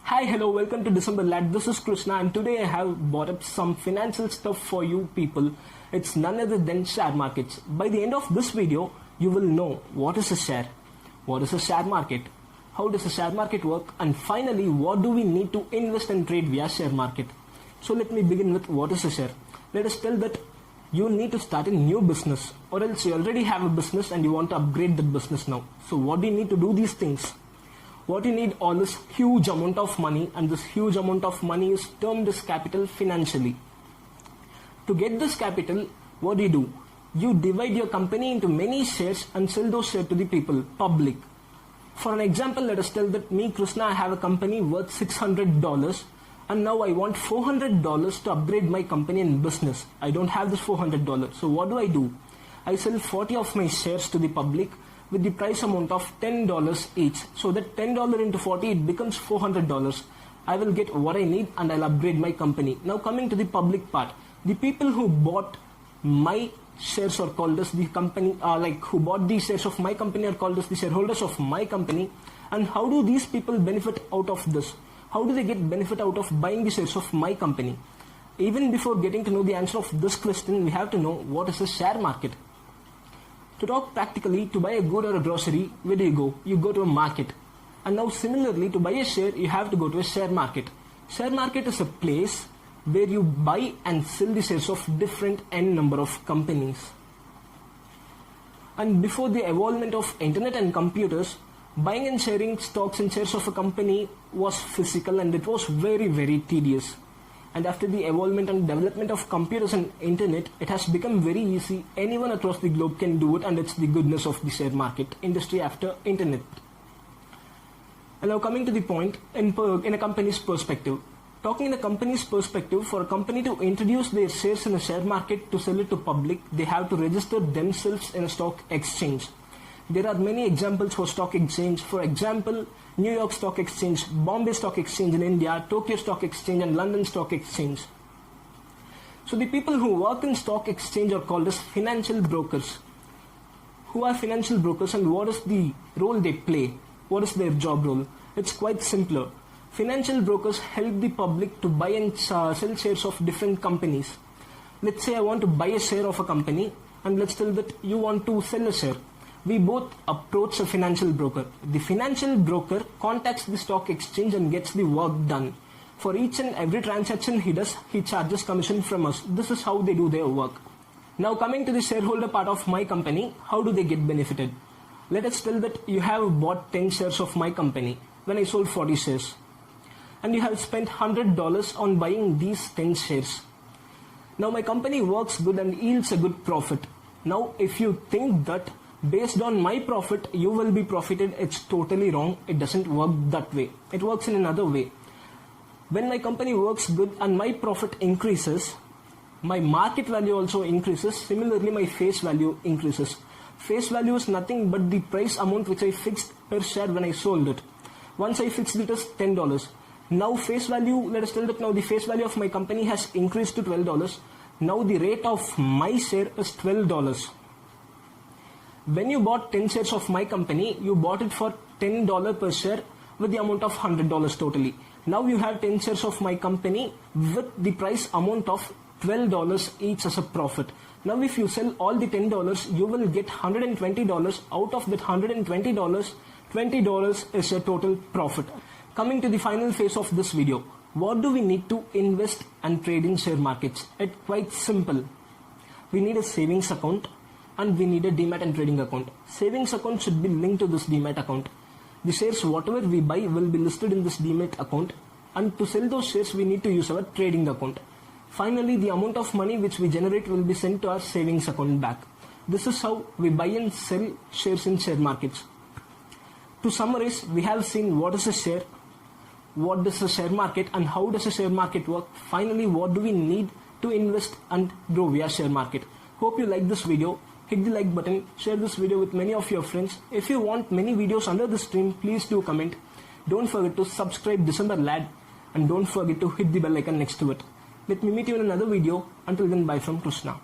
Hi, hello, welcome to December Lad. This is Krishna, and today I have brought up some financial stuff for you people. It's none other than share markets. By the end of this video, you will know what is a share, what is a share market, how does a share market work, and finally, what do we need to invest and trade via share market. So let me begin with what is a share. Let us tell that you need to start a new business, or else you already have a business and you want to upgrade that business now. So what do you need to do these things? What you need all this huge amount of money, and this huge amount of money is termed as capital financially. To get this capital, what do? You divide your company into many shares and sell those shares to the people, public. For an example, let us tell that me, Krishna, I have a company worth $600 and now I want $400 to upgrade my company and business. I don't have this $400. So what do? I sell 40 of my shares to the public with the price amount of $10 each. So that $10 into 40, it becomes $400. I will get what I need and I'll upgrade my company. Now coming to the public part, the people who bought my shares are called as the company, who bought the shares of my company are called as the shareholders of my company. And how do these people benefit out of this? How do they get benefit out of buying the shares of my company? Even before getting to know the answer of this question, we have to know what is a share market. To talk practically, to buy a good or a grocery, where do you go? You go to a market. And now similarly, to buy a share, you have to go to a share market. Share market is a place where you buy and sell the shares of different n number of companies. And before the evolvement of internet and computers, buying and sharing stocks and shares of a company was physical and it was very, very tedious. And after the evolvement and development of computers and internet, it has become very easy. Anyone across the globe can do it, and it's the goodness of the share market industry after internet. And now coming to the point, in a company's perspective. Talking in a company's perspective, for a company to introduce their shares in a share market to sell it to public, they have to register themselves in a stock exchange. There are many examples for stock exchange. For example, New York Stock Exchange, Bombay Stock Exchange in India, Tokyo Stock Exchange and London Stock Exchange. So the people who work in stock exchange are called as financial brokers. Who are financial brokers and what is the role they play? What is their job role? It's quite simpler. Financial brokers help the public to buy and sell shares of different companies. Let's say I want to buy a share of a company, and let's tell that you want to sell a share. We both approach a financial broker. The financial broker contacts the stock exchange and gets the work done. For each and every transaction he does, he charges commission from us. This is how they do their work. Now coming to the shareholder part of my company, how do they get benefited? Let us tell that you have bought 10 shares of my company when I sold 40 shares. And you have spent $100 on buying these 10 shares. Now my company works good and yields a good profit. Now if you think that based on my profit, you will be profited, it's totally wrong. It doesn't work that way. It works in another way. When my company works good and my profit increases, my market value also increases. Similarly, my face value increases. Face value is nothing but the price amount which I fixed per share when I sold it. Once I fixed it as $10. Now face value, let us tell that now the face value of my company has increased to $12. Now the rate of my share is $12. When you bought 10 shares of my company, you bought it for $10 per share with the amount of $100 totally. Now you have 10 shares of my company with the price amount of $12 each as a profit. Now if you sell all the $10, you will get $120. Out of that $120, $20 is your total profit. Coming to the final phase of this video, what do we need to invest and trade in share markets? It's quite simple. We need a savings account and we need a demat and trading account. Savings account should be linked to this demat account. The shares whatever we buy will be listed in this demat account, and to sell those shares we need to use our trading account. Finally, the amount of money which we generate will be sent to our savings account back. This is how we buy and sell shares in share markets. To summarize, we have seen what is a share, what is a share market, and how does a share market work. Finally, what do we need to invest and grow via share market. Hope you like this video. Hit the like button, share this video with many of your friends. If you want many videos under the stream, please do comment. Don't forget to subscribe December Lad, and don't forget to hit the bell icon next to it. Let me meet you in another video. Until then, bye from Krishna.